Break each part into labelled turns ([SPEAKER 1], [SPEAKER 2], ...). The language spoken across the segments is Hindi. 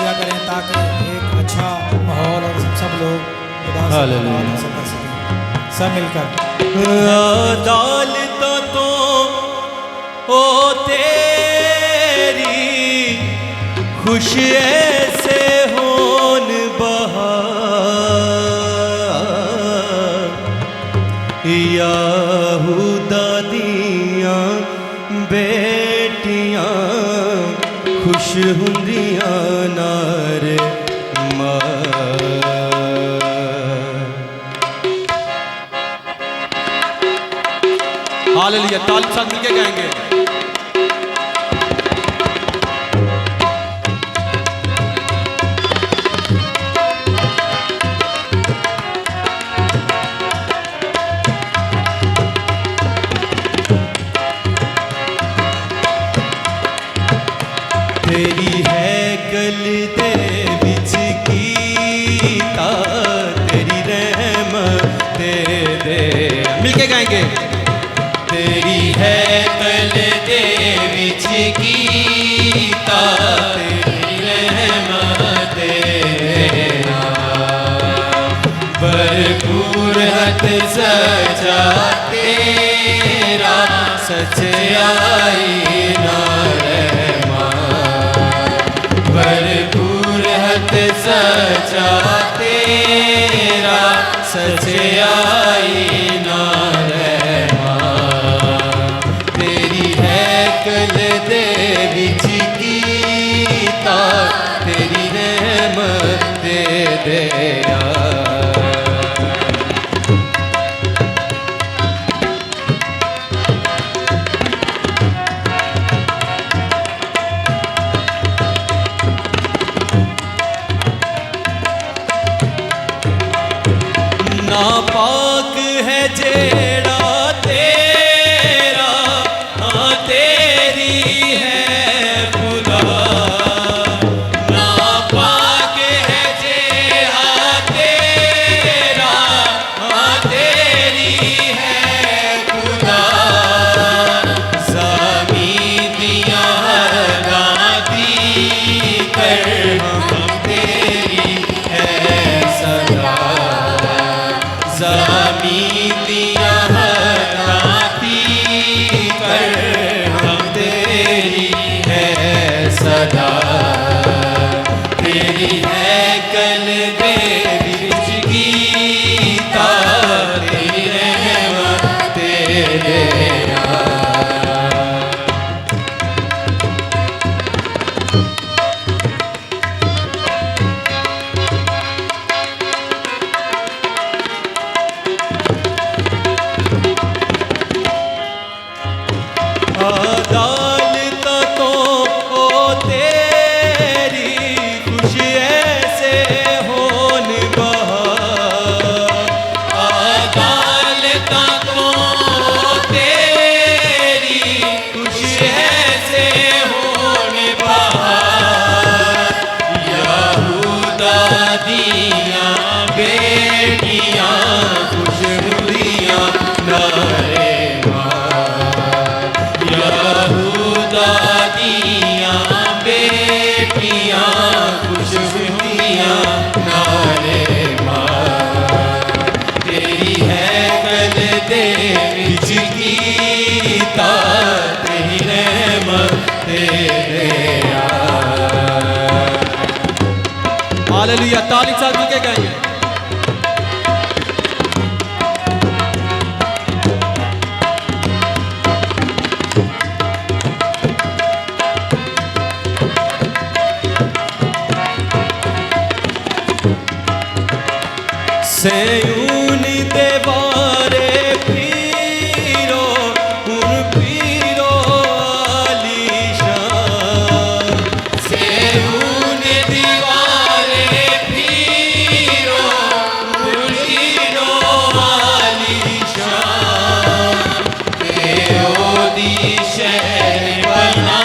[SPEAKER 1] दिया करें ताकि एक अच्छा माहौल और सब लोग खुदा से हासिल कर सकें सब मिलकर।
[SPEAKER 2] अदालत तो ओ तेरी खुश ऐसे होन बहार यहूदा दियां बेटियां खुश हुंदियां नार हालेलुया। ताली साथ मिलके गाएंगे। तेरी है गल दे विच कीता तेरी रहमत दे मिलके गाएंगे। तेरी है गल दे विच कीता तेरी रहमत दे भरपूर हथ सजा तेरा सच्चाई नार भरपूर हथ सचा तेरा सच्चाई नार तेरी है कल दे विच कीता तेरी रहमत दे नापाक है जेड़ा तेरा हाँ तेरी है खुदा नापाक है जेड़ा तेरा हाँ तेरी है खुदा ज़मीन दियां गाती कर हम तेरी है सदा ज़मीन दियां गाती कर हम तेरी है सदा तेरी है कल दे विच गीता तेरी रहमत दे अदालत तो ओ तेरी खुश ऐसे होन बहार अदालत तो तेरी खुश ऐसे होन बहार यहूदा दियां बेटियां खुश हुंदियां नारे यहूदा दियां बेटियां खुश हुंदियां नारे तेरी है कल दे विच कीता तेरी रहमत दे हालेलुया। ताली साथ मिलके गाएंगे। सयून देवारे पीरो उन पीरो आलीशान सयून दीवारे पीरो उन पीरो आलीशान दी शहर बना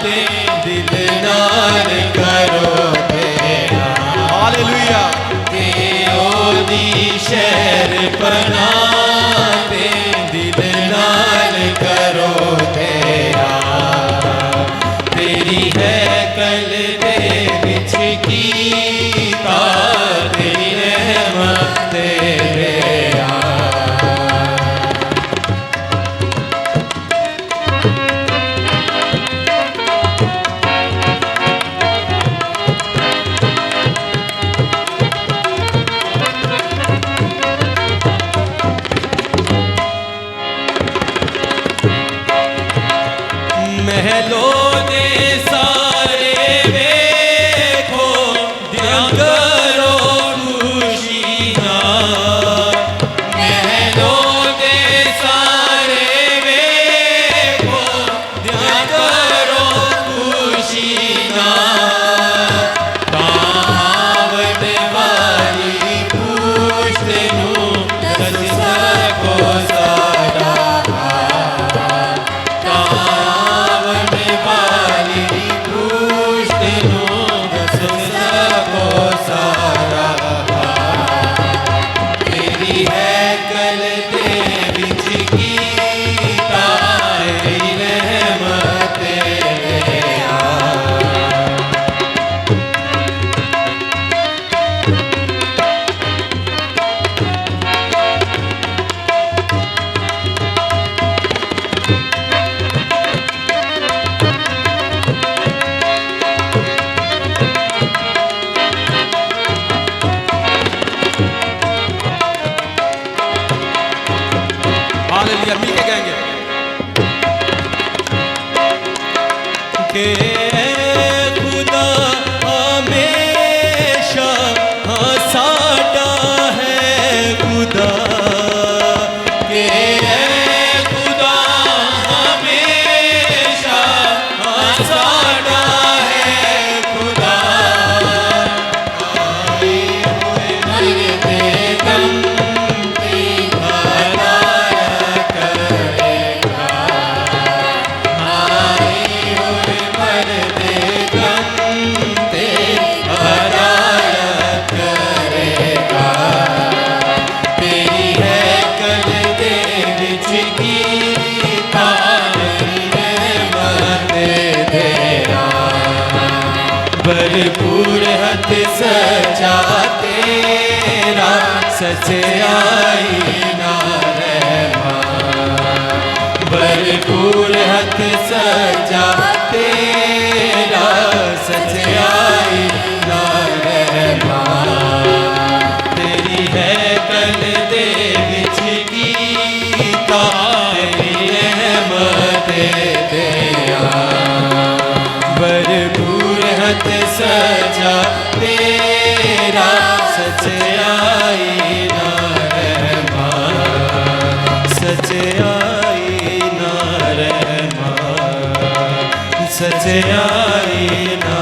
[SPEAKER 2] दे दिल नार करो तेरा हालेलुया शहर बना दे दिल नाल करो तेरा तेरी है कल दे कीता तेरी रहमत तेरे महलों ने सारे देखो दिया करो खुशियाँ महलों ने सारे देखो दिया करो खुशियाँ कावड़ वाली पुष्ट नूं दस सको सारा हालेलुया मिल के गाएंगे के खुदा हमेशा साडा है खुदा के खुदा हमेशा साडा है खुदा आए हुए मरते दम भरपूर हथ सचा तेरा सच्चाई ना रहमान भरपूर हथ सचा तेरा सच्चाई ना रहमान तेरी है कल दे विच गीता तेरी रहमत तेरा भरपूर हथ सजा तेरा सच्चाई ना रहमान सच्चाई ना रहमान सच्चाई ना